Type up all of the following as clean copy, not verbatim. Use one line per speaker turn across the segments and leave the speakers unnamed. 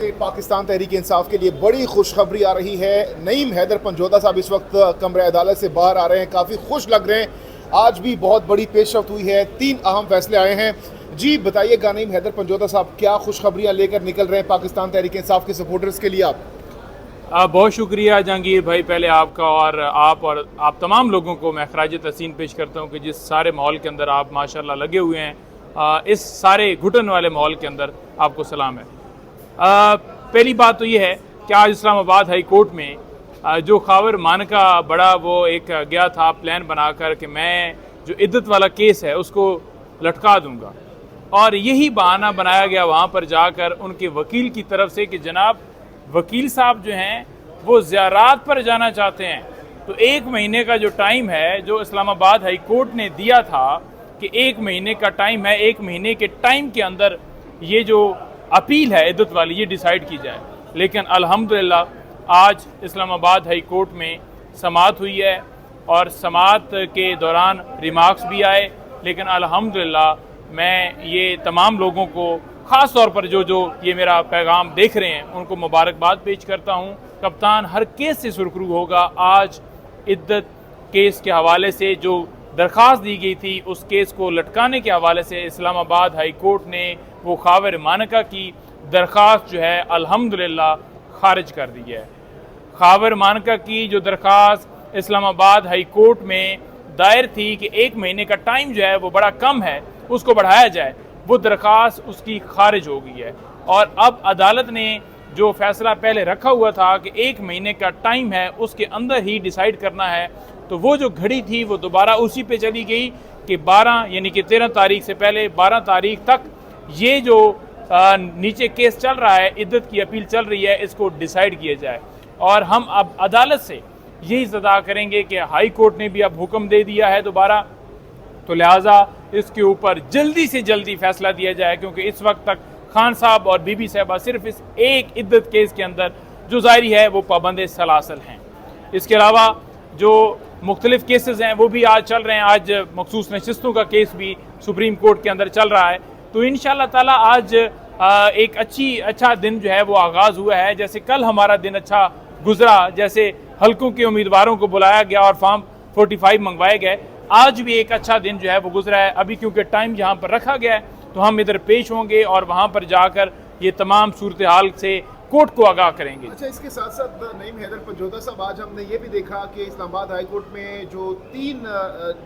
पाकिस्तान तहरीक इंसाफ के लिए बड़ी खुशखबरी आ रही है। नईम हैदर पंजोदा साहब इस वक्त कमरे अदालत से बाहर आ रहे हैं, काफ़ी खुश लग रहे हैं। आज भी बहुत बड़ी पेशरफ्त हुई है, 3 अहम फैसले आए हैं। जी बताइएगा नईम हैदर पंजोदा साहब, क्या खुशखबरियाँ लेकर निकल रहे हैं पाकिस्तान तहरीक इंसाफ के सपोर्टर्स के लिए आप?
बहुत शुक्रिया जहांगीर भाई, पहले आपका और आप तमाम लोगों को मैं खराज तहसीन पेश करता हूँ कि जिस सारे माहौल के अंदर आप माशाल्लाह लगे हुए हैं, इस सारे घुटन वाले माहौल के अंदर आपको सलाम है। पहली बात तो ये है कि आज इस्लामाबाद हाई कोर्ट में जो खावर मानका बड़ा वो एक गया था प्लान बनाकर कि मैं जो इद्दत वाला केस है उसको लटका दूंगा, और यही बहाना बनाया गया वहाँ पर जाकर उनके वकील की तरफ से कि जनाब वकील साहब जो हैं वो ज़ियारात पर जाना चाहते हैं। तो 1 महीने का जो टाइम है जो इस्लामाबाद हाई कोर्ट ने दिया था कि 1 महीने का टाइम है, 1 महीने के टाइम के अंदर ये जो अपील है इद्दत वाली ये डिसाइड की जाए। लेकिन अल्हम्दुलिल्लाह आज इस्लामाबाद हाई कोर्ट में समाअत हुई है और समाअत के दौरान रिमार्क्स भी आए। लेकिन अल्हम्दुलिल्लाह मैं ये तमाम लोगों को ख़ास तौर पर जो ये मेरा पैगाम देख रहे हैं उनको मुबारकबाद पेश करता हूँ। कप्तान हर केस से सुरखरू होगा। आज इद्दत केस के हवाले से जो दरख्वास्त दी गई थी उस केस को लटकाने के हवाले से इस्लामाबाद हाई कोर्ट ने वो खावर मानका की दरख्वास्त जो है अल्हम्दुलिल्लाह खारिज कर दी है। खावर मानका की जो दरख्वास्त इस्लामाबाद हाई कोर्ट में दायर थी कि 1 महीने का टाइम जो है वो बड़ा कम है, उसको बढ़ाया जाए, वो दरख्वास्त उसकी खारिज हो गई है। और अब अदालत ने जो फैसला पहले रखा हुआ था कि 1 महीने का टाइम है उसके अंदर ही डिसाइड करना है, तो वो जो घड़ी थी वो दोबारा उसी पे चली गई कि 12 यानी कि 13 तारीख से पहले 12 तारीख तक ये जो नीचे केस चल रहा है, इद्दत की अपील चल रही है, इसको डिसाइड किया जाए। और हम अब अदालत से यही सदा करेंगे कि हाई कोर्ट ने भी अब हुक्म दे दिया है दोबारा, तो लिहाजा इसके ऊपर जल्दी से जल्दी फैसला दिया जाए, क्योंकि इस वक्त तक खान साहब और बीबी साहबा सिर्फ इस एक इद्दत केस के अंदर जो जारी है वो पाबंद सलासल हैं। इसके अलावा जो मुख्तलिफ केसेस हैं वो भी आज चल रहे हैं। आज मखसूस नशिस्तों का केस भी सुप्रीम कोर्ट के अंदर चल रहा है। तो इंशाअल्लाह ताला आज एक अच्छा दिन जो है वो आगाज़ हुआ है। जैसे कल हमारा दिन अच्छा गुजरा, जैसे हल्कों के उम्मीदवारों को बुलाया गया और फॉर्म 45 मंगवाए गए, आज भी एक अच्छा दिन जो है वो गुजरा है। अभी क्योंकि टाइम यहाँ पर रखा गया है तो हम इधर पेश होंगे और वहाँ पर जाकर ये तमाम सूरत हाल से कोर्ट को आगाह करेंगे।
अच्छा, इसके साथ साथ नईम हैदर पंजोदा साहब, आज हमने ये भी देखा कि इस्लामाबाद हाई कोर्ट में जो 3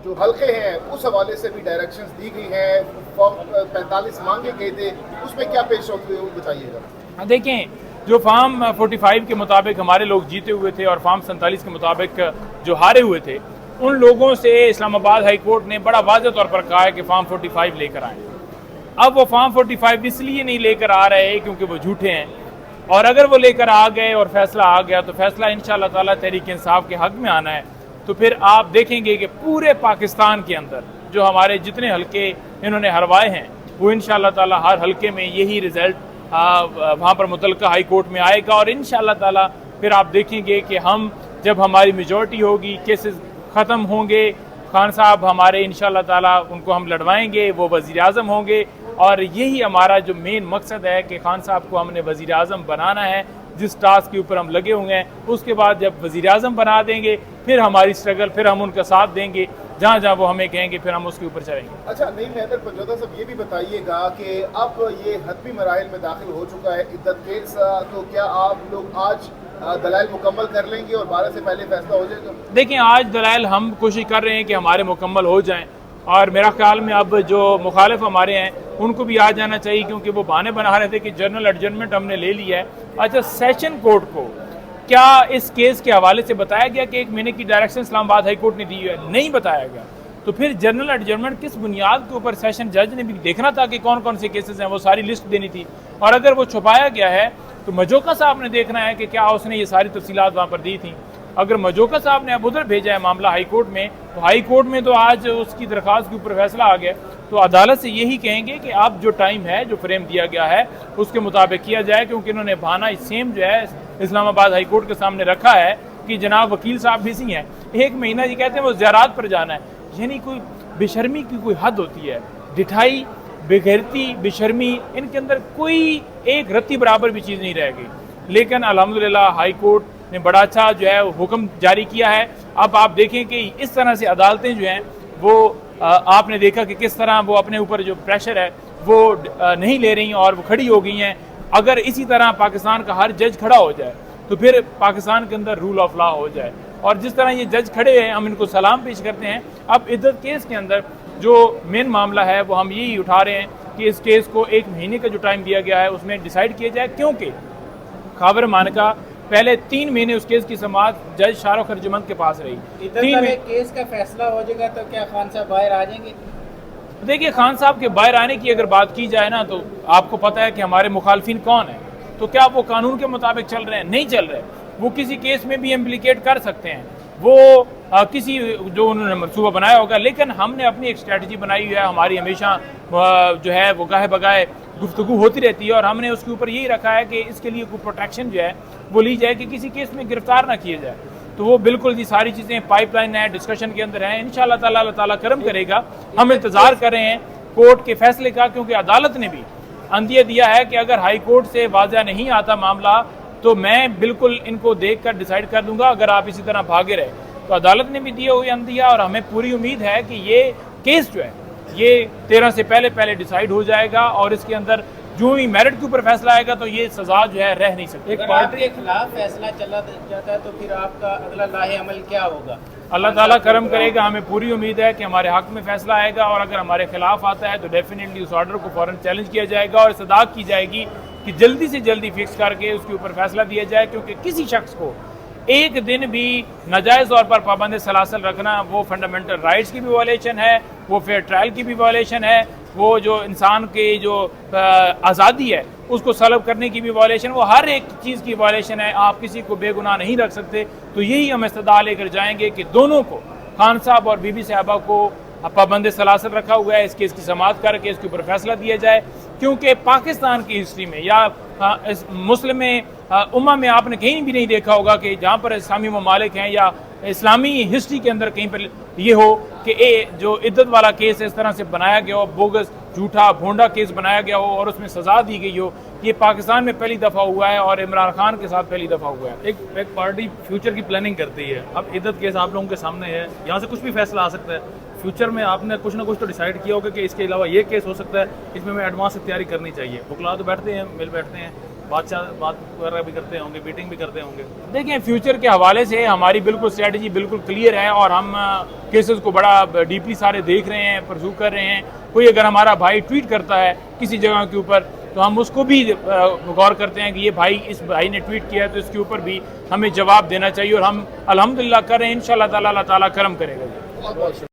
जो हल्के हैं उस हवाले से भी डायरेक्शंस दी गई हैं, फॉर्म 45 मांगे गए थे, उसमें क्या पेश होते हुए बताइएगा।
हाँ देखें, जो फॉर्म 45 के मुताबिक हमारे लोग जीते हुए थे और फॉर्म 47 के मुताबिक जो हारे हुए थे, उन लोगों से इस्लामाबाद हाई कोर्ट ने बड़ा वाज़ेह तौर पर कहा है कि फॉर्म 45 लेकर आएँ। अब वो फॉर्म 45 इसलिए नहीं लेकर आ रहे क्योंकि वो झूठे हैं, और अगर वो लेकर आ गए और फैसला आ गया तो फैसला इंशाअल्लाह ताला तहरीक इंसाफ के हक में आना है। तो फिर आप देखेंगे कि पूरे पाकिस्तान के अंदर जो हमारे जितने हल्के इन्होंने हरवाए हैं वो इंशाअल्लाह ताला हर हल्के में यही रिजल्ट वहाँ पर मुतल्लिका हाई कोर्ट में आएगा। और इंशाअल्लाह ताला फिर आप देखेंगे कि हम जब हमारी मेजॉरिटी होगी, केसेस ख़त्म होंगे, खान साहब हमारे इंशाअल्लाह ताला उनको हम लड़वाएंगे, वो वज़ीर आज़म होंगे। और यही हमारा जो मेन मकसद है कि खान साहब को हमने वज़ीर आज़म बनाना है, जिस टास्क के ऊपर हम लगे हुए हैं। उसके बाद जब वज़ीर आज़म बना देंगे फिर हमारी स्ट्रगल, फिर हम उनका साथ देंगे, जहाँ जहाँ वो हमें कहेंगे फिर हम उसके ऊपर चलेंगे।
अच्छा, नईम हैदर पंजोदा साहब, ये भी बताइएगा कि अब ये हतमी मराहिल में दाखिल हो चुका है इद्दत केस, तो क्या आप लोग आज दलाइल मुकम्मल कर लेंगे और 12 से पहले फैसला हो जाएगा?
देखिए, आज दलाइल हम कोशिश कर रहे हैं कि हमारे मुकम्मल हो जाएं, और मेरा ख्याल में अब जो मुखालिफ हमारे हैं उनको भी आ जाना चाहिए, क्योंकि वो बहाने बना रहे थे कि जनरल एडजमेंट हमने ले लिया है। अच्छा, सेशन कोर्ट को क्या इस केस के हवाले से बताया गया कि 1 महीने की डायरेक्शन इस्लामाबाद हाई कोर्ट ने दी है? नहीं बताया गया। तो फिर जनरल एडजमेंट किस बुनियाद के ऊपर? सेशन जज ने भी देखना था कि कौन कौन से केसेस हैं, वो सारी लिस्ट देनी थी। और अगर वो छुपाया गया है तो मजोका साहब ने देखना है कि क्या उसने ये सारी तफसीलात वहाँ पर दी थी। अगर मजोका साहब ने अब उधर भेजा है मामला हाई कोर्ट में, तो हाई कोर्ट में तो आज उसकी दरख्वास्त के ऊपर फैसला आ गया, तो अदालत से यही कहेंगे कि अब जो टाइम है, जो फ्रेम दिया गया है उसके मुताबिक किया जाए, क्योंकि इन्होंने बहाना सेम जो है इस्लामाबाद हाई कोर्ट के सामने रखा है कि जनाब वकील साहब बिजी हैं। 1 महीना जी कहते हैं वो ज़ियारात पर जाना है, यानी कोई बेशर्मी की कोई हद होती है। डिठाई बेगैरती, बेशर्मी, इनके अंदर कोई एक रत्ती बराबर भी चीज़ नहीं रह गई। लेकिन अल्हम्दुलिल्लाह हाई कोर्ट ने बड़ा अच्छा जो है हुक्म जारी किया है। अब आप देखें कि इस तरह से अदालतें जो हैं वो आपने देखा कि किस तरह वो अपने ऊपर जो प्रेशर है वो नहीं ले रही और वो खड़ी हो गई हैं। अगर इसी तरह पाकिस्तान का हर जज खड़ा हो जाए तो फिर पाकिस्तान के अंदर रूल ऑफ लॉ हो जाए। और जिस तरह ये जज खड़े हैं हम इनको सलाम पेश करते हैं। अब इद्दत केस के अंदर जो मेन मामला है वो हम यही उठा रहे हैं कि इस केस को 1 महीने का जो टाइम दिया गया है उसमें डिसाइड किया जाए, क्योंकि खबर मानका पहले 3 महीने उस केस की समाअत जज शाहरुख अर्जुमंद के पास रही। 3 महीने
केस का फैसला हो जाएगा तो क्या खान साहब बाहर आ जाएंगे?
देखिए, खान साहब के बाहर आने की अगर बात की जाए ना तो आपको पता है कि हमारे मुखालफिन कौन है। तो क्या वो कानून के मुताबिक चल रहे हैं? नहीं चल रहे। वो किसी केस में भी इम्प्लीकेट कर सकते हैं, वो किसी जो उन्होंने मनसूबा बनाया होगा। लेकिन हमने अपनी एक स्ट्रैटेजी बनाई हुई है, हमारी हमेशा जो है वो गाहे बगाए गुफ्तगू होती रहती है और हमने उसके ऊपर यही रखा है कि इसके लिए कोई प्रोटेक्शन जो है वो ली जाए कि किसी केस में गिरफ्तार ना किया जाए। तो वो बिल्कुल ये सारी चीज़ें पाइपलाइन है, डिस्कशन के अंदर है। इंशाल्लाह ताला अल्लाह ताला करम करेगा। हम इंतज़ार कर रहे हैं कोर्ट के फैसले का, क्योंकि अदालत ने भी अंदिया दिया है कि अगर हाई कोर्ट से वाज़ा नहीं आता मामला तो मैं बिल्कुल इनको देख कर डिसाइड कर दूंगा अगर आप इसी तरह भागे रहे। तो अदालत ने भी दिया हुए अंदिया और हमें पूरी उम्मीद है कि ये केस जो है ये 13 से पहले डिसाइड हो जाएगा और इसके अंदर जो ही मेरिट के ऊपर फैसला आएगा तो ये सजा जो है रह नहीं सकती।
एक पार्टी के खिलाफ फैसला चला जाता है तो फिर आपका अगला लाहे अमल क्या होगा?
अल्लाह ताला करम करेगा। हमें पूरी उम्मीद है कि हमारे हक में फैसला आएगा और अगर हमारे खिलाफ आता है तो डेफिनेटली उस ऑर्डर को फौरन चैलेंज किया जाएगा और सदा की जाएगी कि जल्दी से जल्दी फिक्स करके उसके ऊपर फैसला दिया जाए। क्योंकि किसी शख्स को एक दिन भी नाजायज़ तौर पर पाबंद सलासल रखना वो फंडामेंटल राइट्स की भी वायलेशन है, वो फेयर ट्रायल की भी वायलेशन है, वो जो इंसान की जो आज़ादी है उसको सलब करने की भी वायलेशन, वो हर एक चीज़ की वायलेशन है। आप किसी को बेगुनाह नहीं रख सकते। तो यही हम इस्तदा लेकर जाएंगे कि दोनों को, खान साहब और बीबी साहबा को पाबंद सलासल रखा हुआ है, इस केस की समाअत करके इसके ऊपर फैसला दिया जाए। क्योंकि पाकिस्तान की हिस्ट्री में या इस मुस्लिम उम्मा में आपने कहीं भी नहीं देखा होगा कि जहाँ पर इस्लामी ममालिक हैं या इस्लामी हिस्ट्री के अंदर कहीं पर ये हो कि जो इद्दत वाला केस इस तरह से बनाया गया हो, बोगस झूठा भोंडा केस बनाया गया हो और उसमें सज़ा दी गई हो। ये पाकिस्तान में पहली दफ़ा हुआ है और इमरान खान के साथ पहली दफ़ा हुआ है।
एक पार्टी फ्यूचर की प्लानिंग करती है। अब इद्दत केस आप लोगों के सामने है, यहाँ से कुछ भी फैसला आ सकता है। फ्यूचर में आपने कुछ ना कुछ तो डिसाइड किया होगा कि इसके अलावा ये केस हो सकता है, इसमें हमें एडवांस से तैयारी करनी चाहिए। वकला तो बैठते हैं, मिल बैठते हैं, बात वगैरह भी करते होंगे, मीटिंग भी करते होंगे।
देखिए, फ्यूचर के हवाले से हमारी बिल्कुल स्ट्रेटजी बिल्कुल क्लियर है और हम केसेस को बड़ा डीपली सारे देख रहे हैं, परसू कर रहे हैं। कोई अगर हमारा भाई ट्वीट करता है किसी जगह के ऊपर तो हम उसको भी गौर करते हैं कि ये भाई, इस भाई ने ट्वीट किया है तो इसके ऊपर भी हमें जवाब देना चाहिए और हम अल्हम्दुलिल्लाह कर रहे हैं। इंशाल्लाह ताला अल्लाह ताला करम करेगा।